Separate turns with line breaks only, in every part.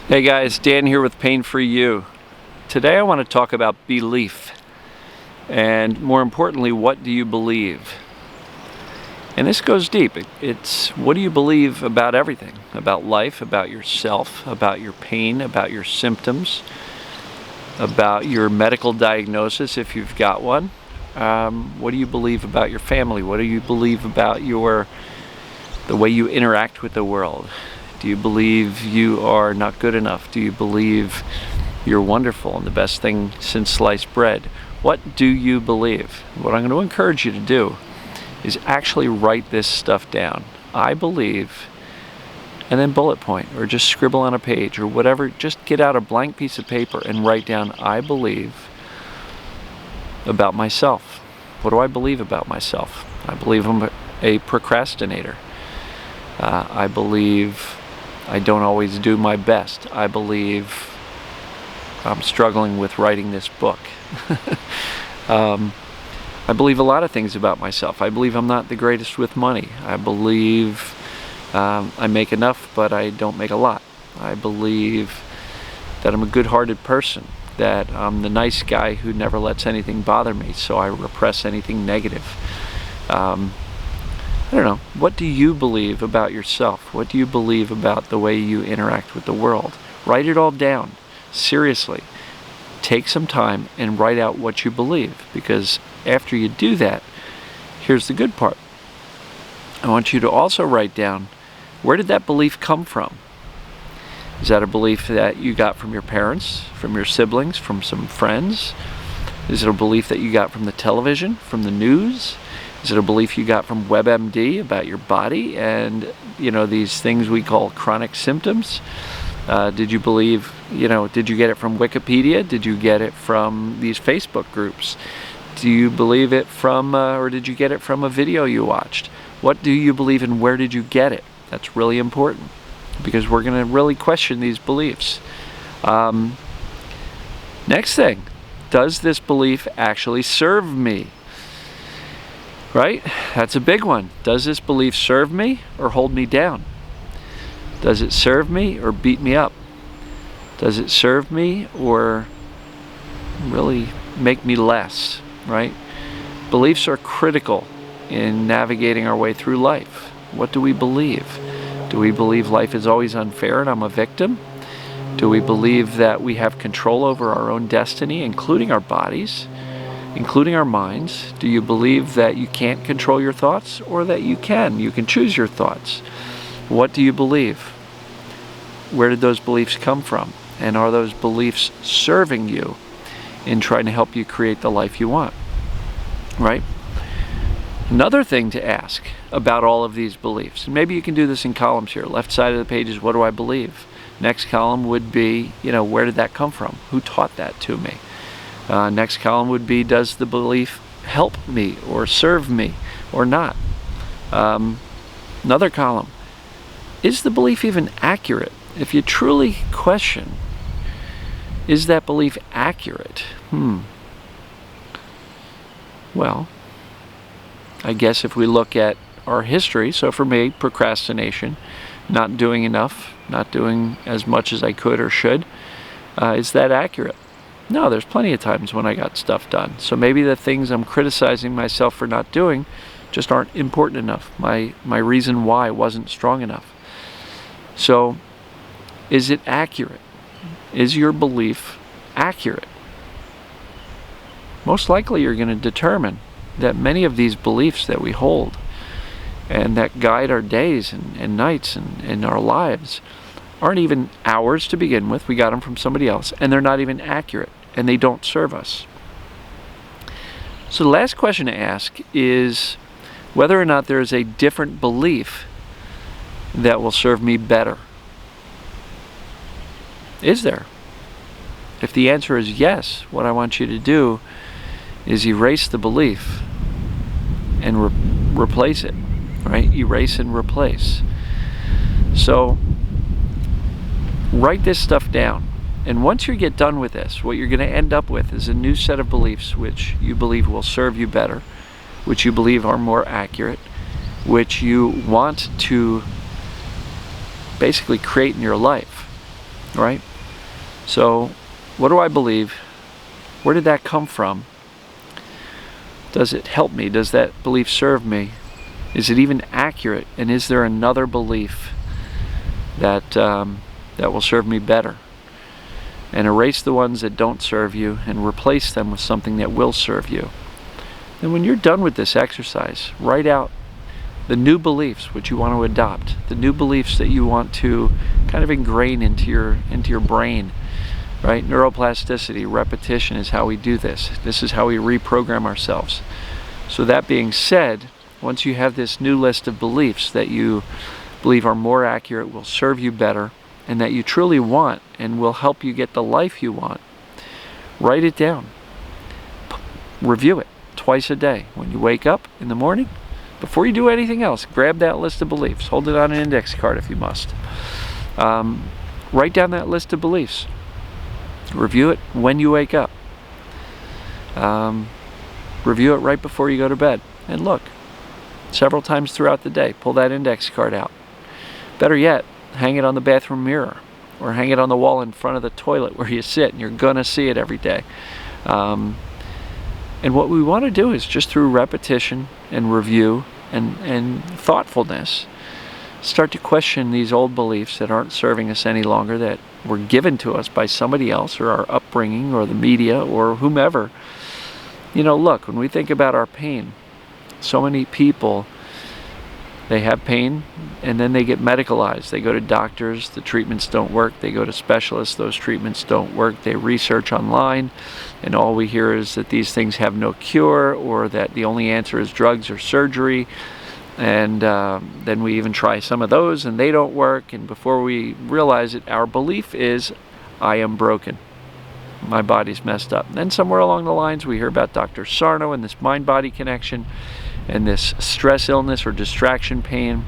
Hey guys, Dan here with Pain Free You. Today I want to talk about belief, and more importantly, what do you believe? And this goes deep. It's what do you believe about everything? About life, about yourself, about your pain, about your symptoms, about your medical diagnosis if you've got one. What do you believe about your family? What do you believe about the way you interact with the world? Do you believe you are not good enough? Do you believe you're wonderful and the best thing since sliced bread? What do you believe? What I'm going to encourage you to do is actually write this stuff down. I believe, and then bullet point, or just scribble on a page, or whatever. Just get out a blank piece of paper and write down, I believe about myself. What do I believe about myself? I believe I'm a procrastinator. I believe I don't always do my best. I believe I'm struggling with writing this book. I believe a lot of things about myself. I believe I'm not the greatest with money. I believe I make enough, but I don't make a lot. I believe that I'm a good-hearted person, that I'm the nice guy who never lets anything bother me, so I repress anything negative. I don't know. What do you believe about yourself? What do you believe about the way you interact with the world? Write it all down. Seriously. Take some time and write out what you believe, because after you do that, here's the good part. I want you to also write down, where did that belief come from? Is that a belief that you got from your parents, from your siblings, from some friends? Is it a belief that you got from the television, from the news? Is it a belief you got from WebMD about your body and, these things we call chronic symptoms? Did you believe, did you get it from Wikipedia? Did you get it from these Facebook groups? Do you believe it from, or did you get it from a video you watched? What do you believe and where did you get it? That's really important, because we're going to really question these beliefs. Next thing, does this belief actually serve me? Right? That's a big one. Does this belief serve me or hold me down? Does it serve me or beat me up? Does it serve me or really make me less? Right? Beliefs are critical in navigating our way through life. What do we believe? Do we believe life is always unfair and I'm a victim? Do we believe that we have control over our own destiny, including our bodies, including our minds? Do you believe that you can't control your thoughts, or that you can? You can choose your thoughts. What do you believe? Where did those beliefs come from? And are those beliefs serving you in trying to help you create the life you want? Right? Another thing to ask about all of these beliefs, and maybe you can do this in columns here. Left side of the page is, what do I believe? Next column would be, where did that come from? Who taught that to me? Next column would be, does the belief help me or serve me or not? Another column, is the belief even accurate? If you truly question, is that belief accurate? Well, I guess if we look at our history, so for me, procrastination, not doing enough, not doing as much as I could or should, is that accurate? No, there's plenty of times when I got stuff done. So maybe the things I'm criticizing myself for not doing just aren't important enough. My reason why wasn't strong enough. So, is it accurate? Is your belief accurate? Most likely you're going to determine that many of these beliefs that we hold and that guide our days and nights and our lives aren't even ours to begin with. We got them from somebody else, and they're not even accurate, and they don't serve us. So the last question to ask is whether or not there is a different belief that will serve me better. Is there? If the answer is yes, what I want you to do is erase the belief and replace it, right? Erase and replace. So write this stuff down. And once you get done with this, what you're going to end up with is a new set of beliefs which you believe will serve you better, which you believe are more accurate, which you want to basically create in your life. right? So what do I believe? Where did that come from? Does it help me? Does that belief serve me? Is it even accurate? And is there another belief that that will serve me better? And erase the ones that don't serve you and replace them with something that will serve you. And when you're done with this exercise, write out the new beliefs which you want to adopt, the new beliefs that you want to kind of ingrain into your brain, right? Neuroplasticity, repetition is how we do this. This is how we reprogram ourselves. So that being said, once you have this new list of beliefs that you believe are more accurate, will serve you better, and that you truly want and will help you get the life you want, write it down. Review it twice a day. When you wake up in the morning, before you do anything else, grab that list of beliefs. Hold it on an index card if you must. Write down that list of beliefs. Review it when you wake up. Review it right before you go to bed. And look, several times throughout the day, pull that index card out. Better yet, hang it on the bathroom mirror, or hang it on the wall in front of the toilet where you sit, and you're gonna see it every day. And what we want to do is, just through repetition and review and thoughtfulness, start to question these old beliefs that aren't serving us any longer, that were given to us by somebody else, or our upbringing, or the media, or whomever. You know, look, when we think about our pain, so many people, they have pain and then they get medicalized. They go to doctors, the treatments don't work. They go to specialists, those treatments don't work. They research online, and all we hear is that these things have no cure, or that the only answer is drugs or surgery. And then we even try some of those and they don't work. And before we realize it, our belief is, I am broken. My body's messed up. And then somewhere along the lines, we hear about Dr. Sarno and this mind-body connection and this stress illness or distraction pain.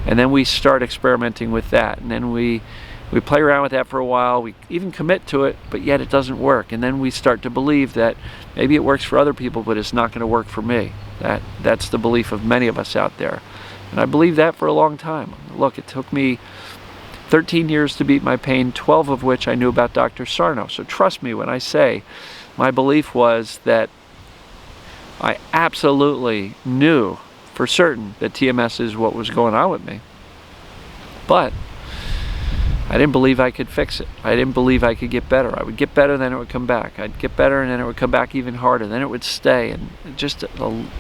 And then we start experimenting with that. And then we play around with that for a while. We even commit to it, but yet it doesn't work. And then we start to believe that maybe it works for other people, but it's not going to work for me. That's the belief of many of us out there. And I believed that for a long time. Look, it took me 13 years to beat my pain, 12 of which I knew about Dr. Sarno. So trust me when I say my belief was that I absolutely knew for certain that TMS is what was going on with me. But I didn't believe I could fix it. I didn't believe I could get better. I would get better, then it would come back. I'd get better, and then it would come back even harder. Then it would stay. And just,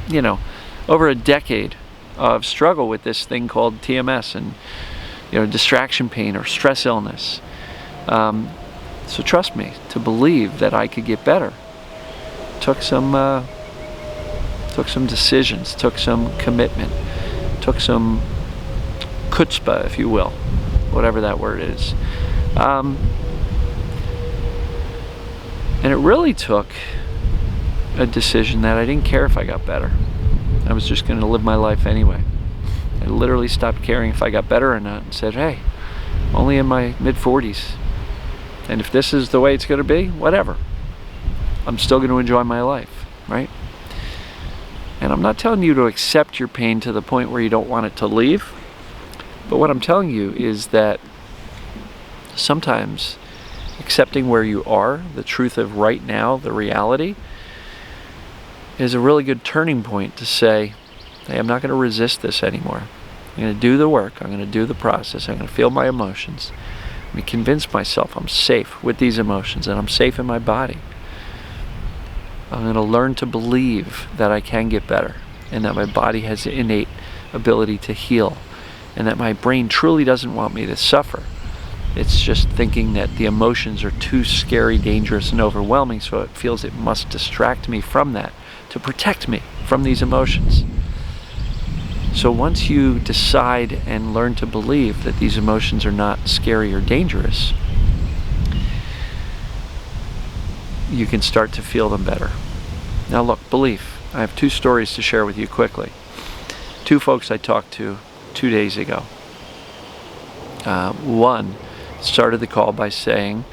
you know, over a decade of struggle with this thing called TMS and, you know, distraction pain or stress illness. So trust me, to believe that I could get better took some decisions, took some commitment, took some chutzpah, if you will, whatever that word is. And it really took a decision that I didn't care if I got better. I was just going to live my life anyway. I literally stopped caring if I got better or not and said, hey, I'm only in my mid-40s. And if this is the way it's going to be, whatever. I'm still going to enjoy my life, right? And I'm not telling you to accept your pain to the point where you don't want it to leave. But what I'm telling you is that sometimes accepting where you are, the truth of right now, the reality, is a really good turning point to say, hey, I'm not going to resist this anymore. I'm going to do the work. I'm going to do the process. I'm going to feel my emotions. I'm going to convince myself I'm safe with these emotions and I'm safe in my body. I'm going to learn to believe that I can get better and that my body has an innate ability to heal and that my brain truly doesn't want me to suffer. It's just thinking that the emotions are too scary, dangerous, and overwhelming, so it feels it must distract me from that to protect me from these emotions. So once you decide and learn to believe that these emotions are not scary or dangerous, you can start to feel them better. Now look, belief. I have two stories to share with you quickly. Two folks I talked to 2 days ago. One started the call by saying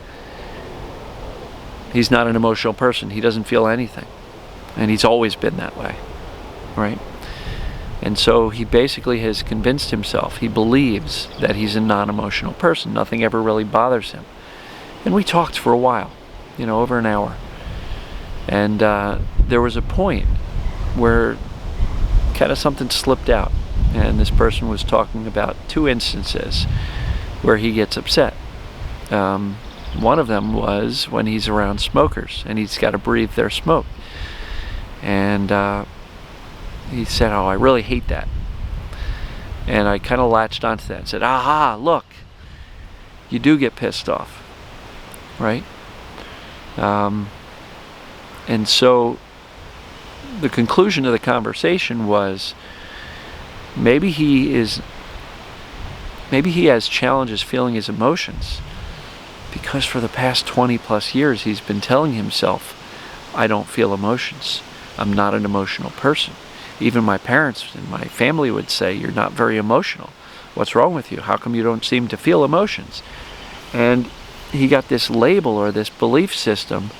he's not an emotional person. He doesn't feel anything. And he's always been that way, right? And so he basically has convinced himself, he believes that he's a non-emotional person. Nothing ever really bothers him. And we talked for a while, over an hour. And there was a point where kind of something slipped out. And this person was talking about 2 instances where he gets upset. One of them was when he's around smokers and he's got to breathe their smoke. And he said, "Oh, I really hate that." And I kind of latched onto that and said, "Aha, look, you do get pissed off, right?" And so the conclusion of the conversation was, maybe he has challenges feeling his emotions because for the past 20 plus years he's been telling himself, "I don't feel emotions. I'm not an emotional person." Even my parents and my family would say, "You're not very emotional. What's wrong with you? How come you don't seem to feel emotions?" And he got this label or this belief system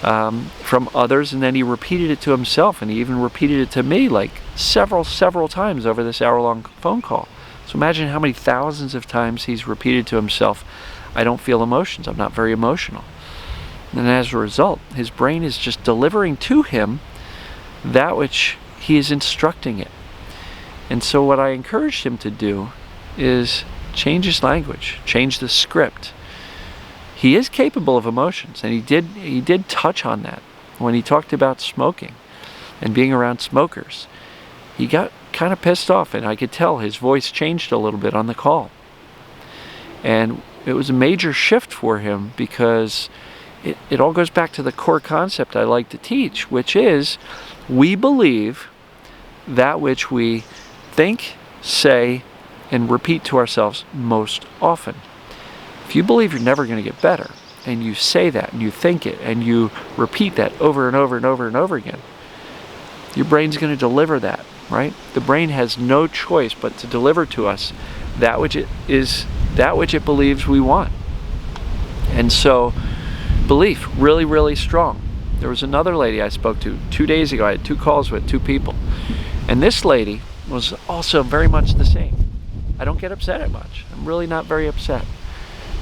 from others, and then he repeated it to himself, and he even repeated it to me like several times over this hour-long phone call. So imagine how many thousands of times he's repeated to himself, "I don't feel emotions. I'm not very emotional." And as a result, his brain is just delivering to him that which he is instructing it. And so what I encouraged him to do is change his language, change the script. He is capable of emotions, and he did touch on that when he talked about smoking and being around smokers. He got kind of pissed off, and I could tell his voice changed a little bit on the call. And it was a major shift for him because it all goes back to the core concept I like to teach, which is we believe that which we think, say, and repeat to ourselves most often. If you believe you're never going to get better, and you say that, and you think it, and you repeat that over and over and over and over again, your brain's going to deliver that, right? The brain has no choice but to deliver to us that which it believes we want. And so, belief, really, really strong. There was another lady I spoke to 2 days ago. I had 2 calls with 2 people. And this lady was also very much the same. I don't get upset at much. I'm really not very upset.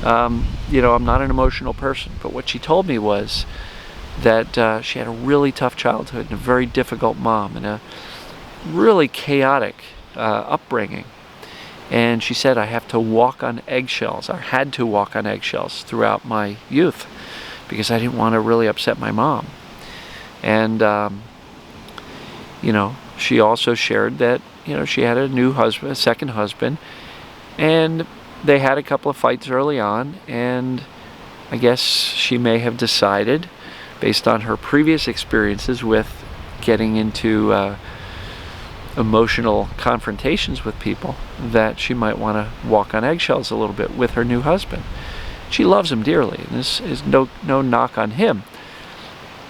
I'm not an emotional person. But what she told me was that she had a really tough childhood and a very difficult mom and a really chaotic upbringing. And she said, I have to walk on eggshells. I had to walk on eggshells throughout my youth because I didn't want to really upset my mom. And, she also shared that, she had a second husband, and they had a couple of fights early on, and I guess she may have decided, based on her previous experiences with getting into emotional confrontations with people, that she might want to walk on eggshells a little bit with her new husband. She loves him dearly, and this is no knock on him.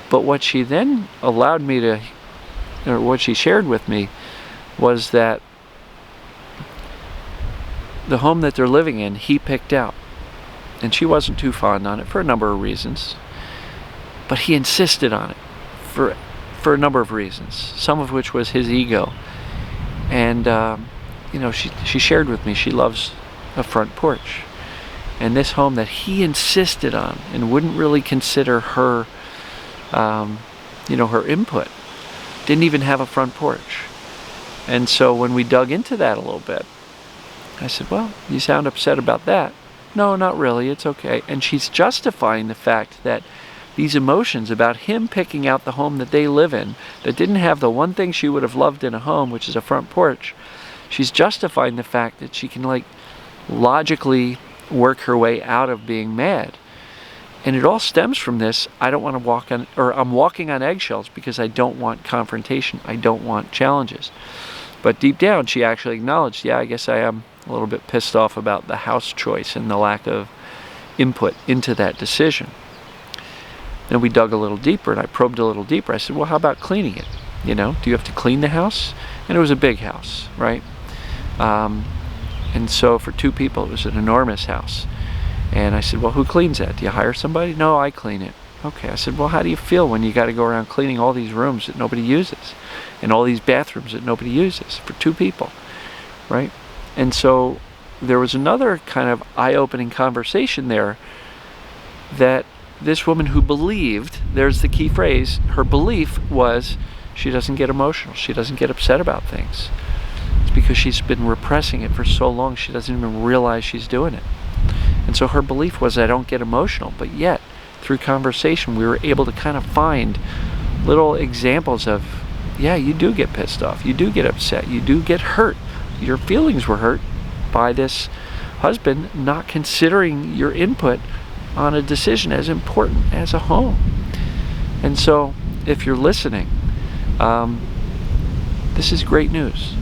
But what she then allowed me to, or what she shared with me, was that the home that they're living in, he picked out. And she wasn't too fond on it for a number of reasons. But he insisted on it for a number of reasons, some of which was his ego. And, she shared with me she loves a front porch. And this home that he insisted on and wouldn't really consider her, her input, didn't even have a front porch. And so when we dug into that a little bit, I said, well, you sound upset about that. No, not really, it's okay. And she's justifying the fact that these emotions about him picking out the home that they live in, that didn't have the one thing she would have loved in a home, which is a front porch, she's justifying the fact that she can logically work her way out of being mad. And it all stems from this, I'm walking on eggshells because I don't want confrontation, I don't want challenges. But deep down, she actually acknowledged, yeah, I guess I am a little bit pissed off about the house choice and the lack of input into that decision. Then we dug a little deeper, and I probed a little deeper. I said, well, how about cleaning it? Do you have to clean the house? And it was a big house, right? And so for 2 people, it was an enormous house. And I said, well, who cleans that? Do you hire somebody? No, I clean it. Okay. I said, well, how do you feel when you got to go around cleaning all these rooms that nobody uses? and all these bathrooms that nobody uses for 2 people, right? And so there was another kind of eye-opening conversation there, that this woman who believed, there's the key phrase, her belief was she doesn't get emotional, she doesn't get upset about things. It's because she's been repressing it for so long she doesn't even realize she's doing it. And so her belief was, I don't get emotional, but yet through conversation we were able to kind of find little examples of, yeah, you do get pissed off, you do get upset, you do get hurt. Your feelings were hurt by this husband not considering your input on a decision as important as a home. And so if you're listening, this is great news.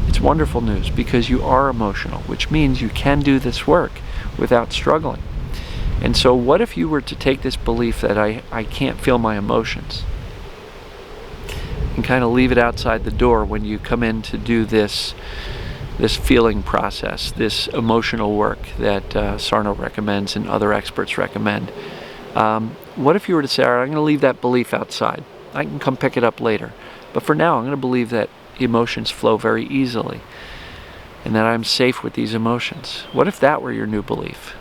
It's wonderful news, because you are emotional, which means you can do this work without struggling. And so what if you were to take this belief that I can't feel my emotions, and kind of leave it outside the door when you come in to do this feeling process, this emotional work that Sarno recommends and other experts recommend. What if you were to say, all right, I'm going to leave that belief outside. I can come pick it up later. But for now, I'm going to believe that emotions flow very easily and that I'm safe with these emotions. What if that were your new belief?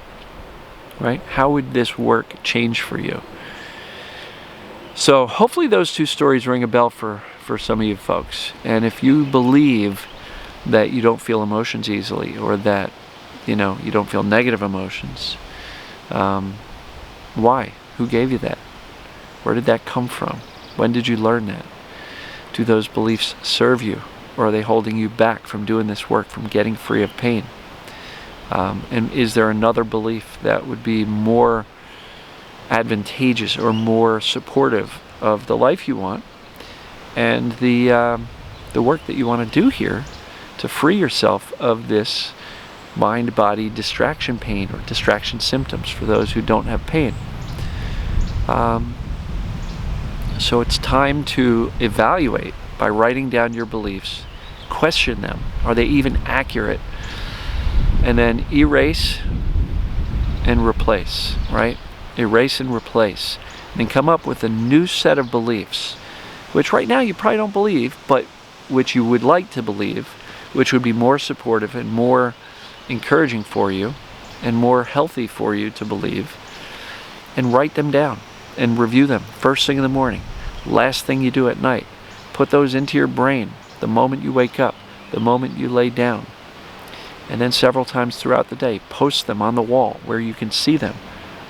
Right? How would this work change for you? So hopefully those 2 stories ring a bell for some of you folks. And if you believe that you don't feel emotions easily, or that you don't feel negative emotions, why? Who gave you that? Where did that come from? When did you learn that? Do those beliefs serve you, or are they holding you back from doing this work, from getting free of pain? And is there another belief that would be more advantageous or more supportive of the life you want and the work that you want to do here to free yourself of this mind-body distraction pain, or distraction symptoms for those who don't have pain? So it's time to evaluate by writing down your beliefs, question them, are they even accurate, and then erase and replace, right? Erase and replace, and then come up with a new set of beliefs, which right now you probably don't believe, but which you would like to believe, which would be more supportive and more encouraging for you and more healthy for you to believe. And write them down and review them first thing in the morning, last thing you do at night. Put those into your brain the moment you wake up, the moment you lay down, and then several times throughout the day. Post them on the wall where you can see them,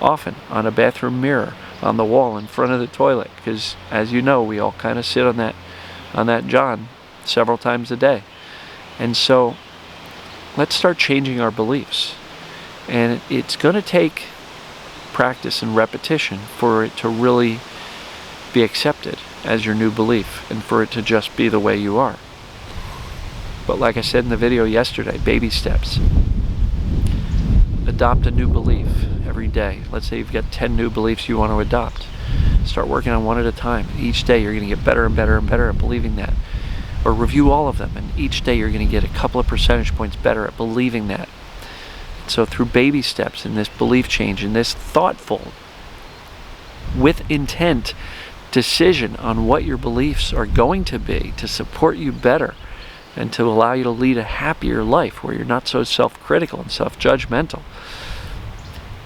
often on a bathroom mirror, on the wall in front of the toilet, because as you know, we all kind of sit on that John several times a day. And so let's start changing our beliefs, and it's going to take practice and repetition for it to really be accepted as your new belief, and for it to just be the way you are. But like I said in the video yesterday, baby steps. Adopt a new belief every day. Let's say you've got 10 new beliefs you want to adopt. Start working on one at a time. Each day you're going to get better and better and better at believing that. Or review all of them, and each day you're going to get a couple of percentage points better at believing that. So through baby steps in this belief change, in this thoughtful, with intent decision on what your beliefs are going to be to support you better and to allow you to lead a happier life where you're not so self-critical and self-judgmental,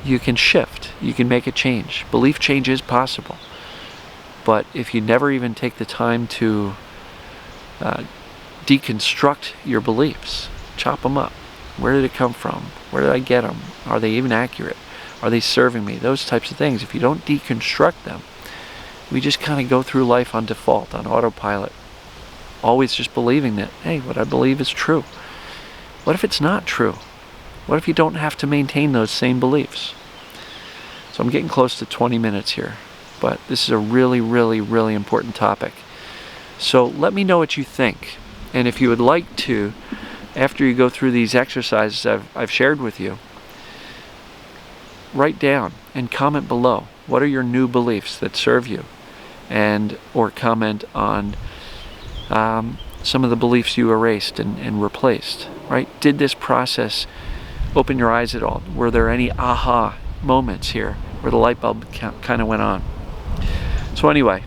you can shift, you can make a change. Belief change is possible. But if you never even take the time to deconstruct your beliefs, chop them up. Where did it come from? Where did I get them? Are they even accurate? Are they serving me? Those types of things. If you don't deconstruct them, we just kind of go through life on default, on autopilot, always just believing that, hey, what I believe is true. What if it's not true? What if you don't have to maintain those same beliefs? So I'm getting close to 20 minutes here, but this is a really, really, really important topic. So let me know what you think. And if you would like to, after you go through these exercises I've shared with you, write down and comment below. What are your new beliefs that serve you? Or comment on some of the beliefs you erased and replaced, right? Did this process open your eyes at all? Were there any aha moments here where the light bulb kind of went on? So anyway,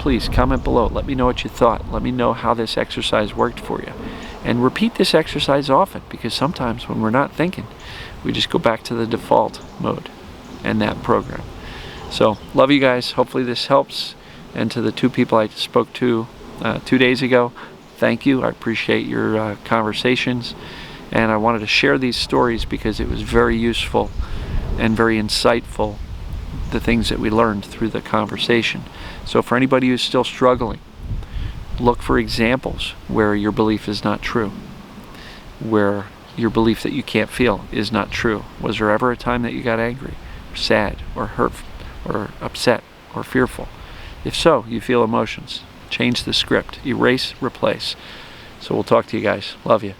please comment below. Let me know what you thought. Let me know how this exercise worked for you. And repeat this exercise often, because sometimes when we're not thinking, we just go back to the default mode and that program. So, love you guys. Hopefully this helps. And to the 2 people I spoke to 2 days ago, thank you. I appreciate your conversations. And I wanted to share these stories because it was very useful and very insightful, the things that we learned through the conversation. So for anybody who's still struggling, look for examples where your belief is not true, where your belief that you can't feel is not true. Was there ever a time that you got angry, or sad, or hurt, or upset, or fearful? If so, you feel emotions. Change the script. Erase, replace. So we'll talk to you guys. Love you.